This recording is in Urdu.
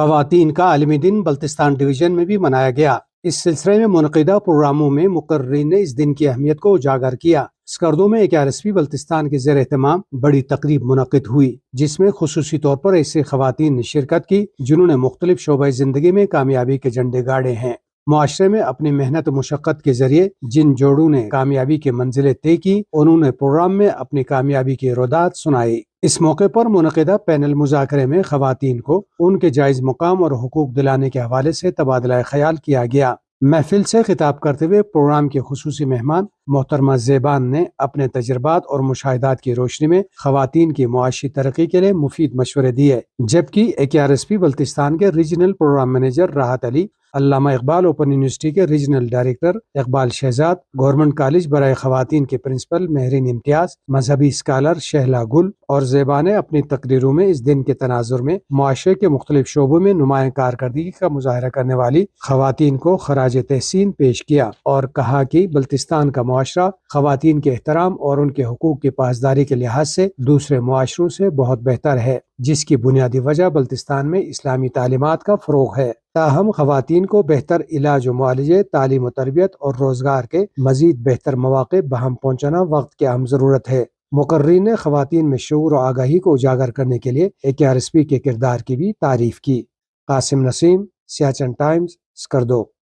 خواتین کا عالمی دن بلتستان ڈویژن میں بھی منایا گیا۔ اس سلسلے میں منعقدہ پروگراموں میں مقررین نے اس دن کی اہمیت کو اجاگر کیا۔ سکردو میں AKRSP بلتستان کے زیر اہتمام بڑی تقریب منعقد ہوئی، جس میں خصوصی طور پر ایسے خواتین نے شرکت کی جنہوں نے مختلف شعبۂ زندگی میں کامیابی کے جھنڈے گاڑے ہیں۔ معاشرے میں اپنی محنت و مشقت کے ذریعے جن جوڑوں نے کامیابی کی منزلیں طے کی، انہوں نے پروگرام میں اپنی کامیابی کے رودات سنائی۔ اس موقع پر منعقدہ پینل مذاکرے میں خواتین کو ان کے جائز مقام اور حقوق دلانے کے حوالے سے تبادلہ خیال کیا گیا۔ محفل سے خطاب کرتے ہوئے پروگرام کے خصوصی مہمان محترمہ زیبان نے اپنے تجربات اور مشاہدات کی روشنی میں خواتین کی معاشی ترقی کے لیے مفید مشورے دیے، جبکہ AKRSP بلتستان کے regional program manager Rahat Ali, علامہ اقبال اوپن یونیورسٹی کے regional director Iqbal Shahzad, government college برائے خواتین کے پرنسپل مہرین امتیاز، مذہبی اسکالر شہلا گل اور زیبا نے اپنی تقریروں میں اس دن کے تناظر میں معاشرے کے مختلف شعبوں میں نمایاں کارکردگی کا مظاہرہ کرنے والی خواتین کو خراج تحسین پیش کیا اور کہا کہ بلتستان کا معاشرہ خواتین کے احترام اور ان کے حقوق کی پاسداری کے لحاظ سے دوسرے معاشروں سے بہت بہتر ہے، جس کی بنیادی وجہ بلتستان میں اسلامی تعلیمات کا فروغ ہے۔ تاہم خواتین کو بہتر علاج و معالجے، تعلیم و تربیت اور روزگار کے مزید بہتر مواقع بہم پہنچانا وقت کی اہم ضرورت ہے۔ مقررین نے خواتین میں شعور و آگاہی کو اجاگر کرنے کے لیے AKRSP کے کردار کی بھی تعریف کی۔ قاسم نسیم، سیاچن ٹائمز، سکردو۔